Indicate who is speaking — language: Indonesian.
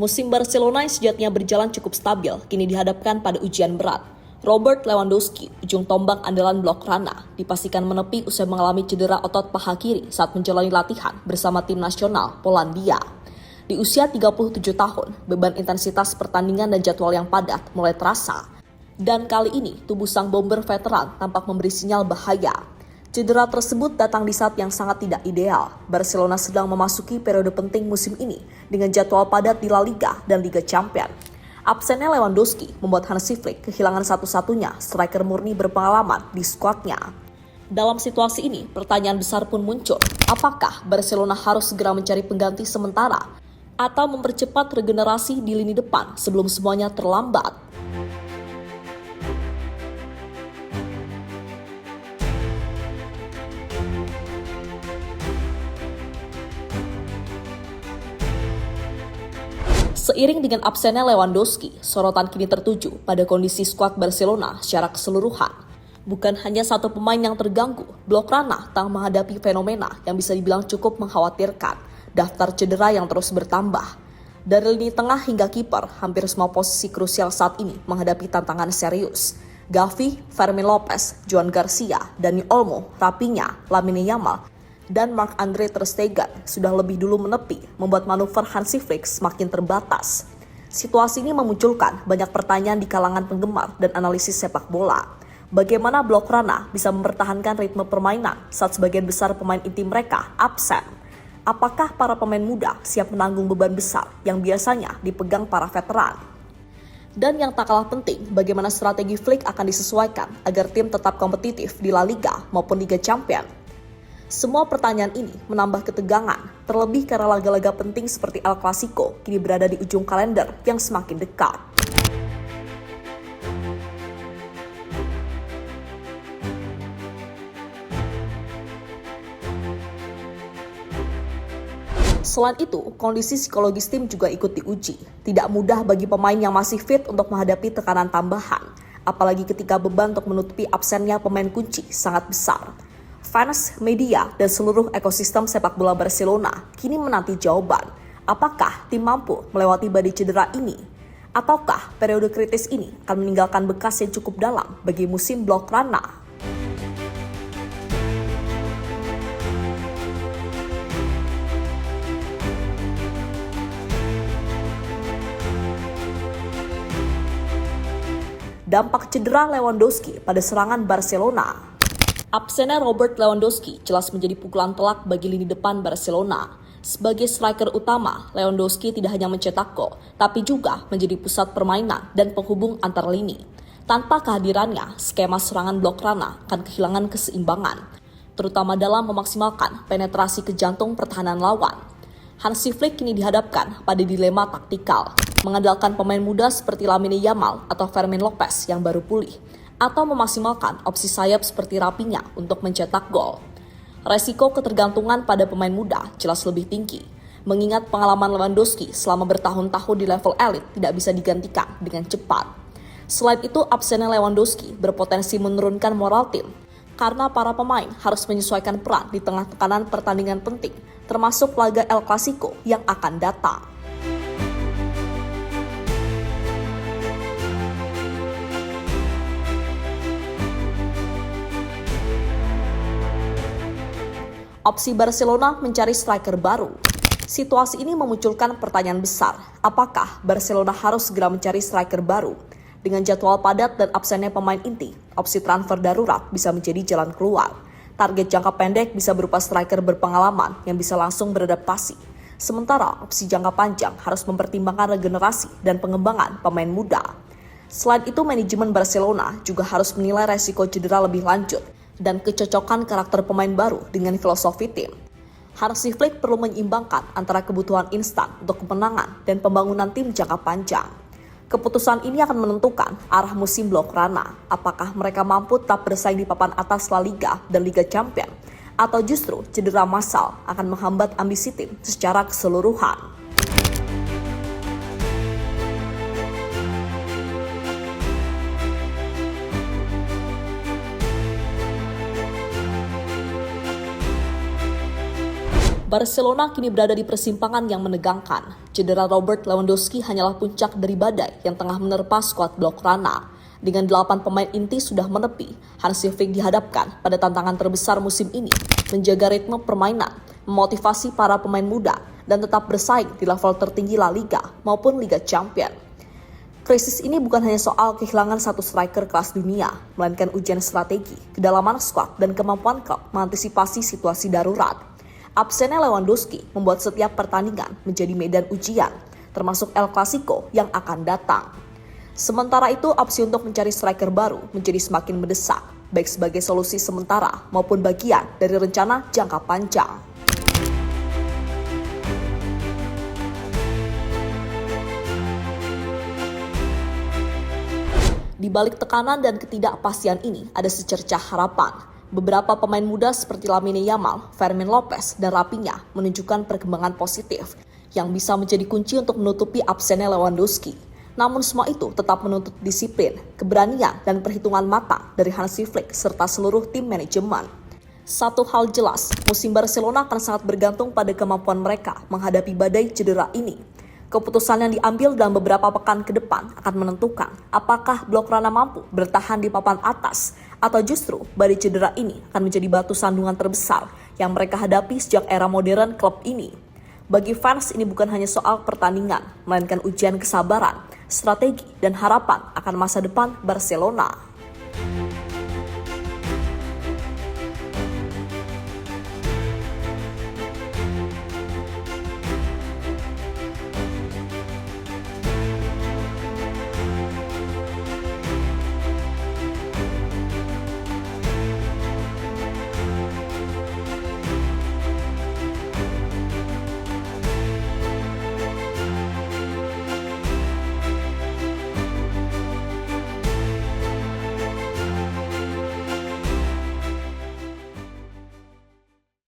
Speaker 1: Musim Barcelona yang sejatinya berjalan cukup stabil, kini dihadapkan pada ujian berat. Robert Lewandowski, ujung tombak andalan Blaugrana, dipastikan menepi usai mengalami cedera otot paha kiri saat menjalani latihan bersama tim nasional Polandia. Di usia 37 tahun, beban intensitas pertandingan dan jadwal yang padat mulai terasa. Dan kali ini, tubuh sang bomber veteran tampak memberi sinyal bahaya. Cedera tersebut datang di saat yang sangat tidak ideal. Barcelona sedang memasuki periode penting musim ini dengan jadwal padat di La Liga dan Liga Champions. Absennya Lewandowski membuat Hansi Flick kehilangan satu-satunya striker murni berpengalaman di skuadnya. Dalam situasi ini, pertanyaan besar pun muncul. Apakah Barcelona harus segera mencari pengganti sementara atau mempercepat regenerasi di lini depan sebelum semuanya terlambat? Seiring dengan absennya Lewandowski, sorotan kini tertuju pada kondisi skuad Barcelona secara keseluruhan. Bukan hanya satu pemain yang terganggu, Blaugrana tengah menghadapi fenomena yang bisa dibilang cukup mengkhawatirkan. Daftar cedera yang terus bertambah. Dari lini tengah hingga kiper, hampir semua posisi krusial saat ini menghadapi tantangan serius. Gavi, Fermin Lopez, Joan Garcia, Dani Olmo, Raphinha, Lamine Yamal, dan Marc-Andre ter Stegen sudah lebih dulu menepi, membuat manuver Hansi Flick semakin terbatas. Situasi ini memunculkan banyak pertanyaan di kalangan penggemar dan analisis sepak bola. Bagaimana Blaugrana bisa mempertahankan ritme permainan saat sebagian besar pemain inti mereka absen? Apakah para pemain muda siap menanggung beban besar yang biasanya dipegang para veteran? Dan yang tak kalah penting, bagaimana strategi Flick akan disesuaikan agar tim tetap kompetitif di La Liga maupun Liga Champions? Semua pertanyaan ini menambah ketegangan, terlebih karena laga-laga penting seperti El Clasico kini berada di ujung kalender yang semakin dekat. Selain itu, kondisi psikologis tim juga ikut diuji. Tidak mudah bagi pemain yang masih fit untuk menghadapi tekanan tambahan, apalagi ketika beban untuk menutupi absennya pemain kunci sangat besar. Fans, media, dan seluruh ekosistem sepak bola Barcelona kini menanti jawaban. Apakah tim mampu melewati badai cedera ini? Ataukah periode kritis ini akan meninggalkan bekas yang cukup dalam bagi musim Blaugrana? Dampak cedera Lewandowski pada serangan Barcelona. Absennya Robert Lewandowski jelas menjadi pukulan telak bagi lini depan Barcelona. Sebagai striker utama, Lewandowski tidak hanya mencetak gol, tapi juga menjadi pusat permainan dan penghubung antar lini. Tanpa kehadirannya, skema serangan Blaugrana akan kehilangan keseimbangan, terutama dalam memaksimalkan penetrasi ke jantung pertahanan lawan. Hansi Flick kini dihadapkan pada dilema taktikal, mengandalkan pemain muda seperti Lamine Yamal atau Fermin Lopez yang baru pulih, atau memaksimalkan opsi sayap seperti Raphinha untuk mencetak gol. Resiko ketergantungan pada pemain muda jelas lebih tinggi, mengingat pengalaman Lewandowski selama bertahun-tahun di level elit tidak bisa digantikan dengan cepat. Selain itu, absennya Lewandowski berpotensi menurunkan moral tim, karena para pemain harus menyesuaikan peran di tengah tekanan pertandingan penting, termasuk laga El Clasico yang akan datang. Opsi Barcelona mencari striker baru. Situasi ini memunculkan pertanyaan besar. Apakah Barcelona harus segera mencari striker baru? Dengan jadwal padat dan absennya pemain inti, opsi transfer darurat bisa menjadi jalan keluar. Target jangka pendek bisa berupa striker berpengalaman yang bisa langsung beradaptasi. Sementara opsi jangka panjang harus mempertimbangkan regenerasi dan pengembangan pemain muda. Selain itu, manajemen Barcelona juga harus menilai resiko cedera lebih lanjut dan kecocokan karakter pemain baru dengan filosofi tim. Hansi Flick perlu menyeimbangkan antara kebutuhan instan untuk kemenangan dan pembangunan tim jangka panjang. Keputusan ini akan menentukan arah musim Blaugrana. Apakah mereka mampu tetap bersaing di papan atas La Liga dan Liga Champions, atau justru cedera massal akan menghambat ambisi tim secara keseluruhan. Barcelona kini berada di persimpangan yang menegangkan. Cedera Robert Lewandowski hanyalah puncak dari badai yang tengah menerpa skuad Blaugrana. Dengan 8 pemain inti sudah menepi, Hansi Flick dihadapkan pada tantangan terbesar musim ini, menjaga ritme permainan, memotivasi para pemain muda, dan tetap bersaing di level tertinggi La Liga maupun Liga Champions. Krisis ini bukan hanya soal kehilangan satu striker kelas dunia, melainkan ujian strategi, kedalaman skuad, dan kemampuan klub mengantisipasi situasi darurat. Absennya Lewandowski membuat setiap pertandingan menjadi medan ujian, termasuk El Clasico yang akan datang. Sementara itu, opsi untuk mencari striker baru menjadi semakin mendesak, baik sebagai solusi sementara maupun bagian dari rencana jangka panjang. Di balik tekanan dan ketidakpastian ini, ada secercah harapan. Beberapa pemain muda seperti Lamine Yamal, Fermin Lopez, dan Raphinha menunjukkan perkembangan positif yang bisa menjadi kunci untuk menutupi absennya Lewandowski. Namun semua itu tetap menuntut disiplin, keberanian, dan perhitungan matang dari Hansi Flick serta seluruh tim manajemen. Satu hal jelas, musim Barcelona akan sangat bergantung pada kemampuan mereka menghadapi badai cedera ini. Keputusan yang diambil dalam beberapa pekan ke depan akan menentukan apakah Blaugrana mampu bertahan di papan atas atau justru badai cedera ini akan menjadi batu sandungan terbesar yang mereka hadapi sejak era modern klub ini. Bagi fans ini bukan hanya soal pertandingan, melainkan ujian kesabaran, strategi, dan harapan akan masa depan Barcelona.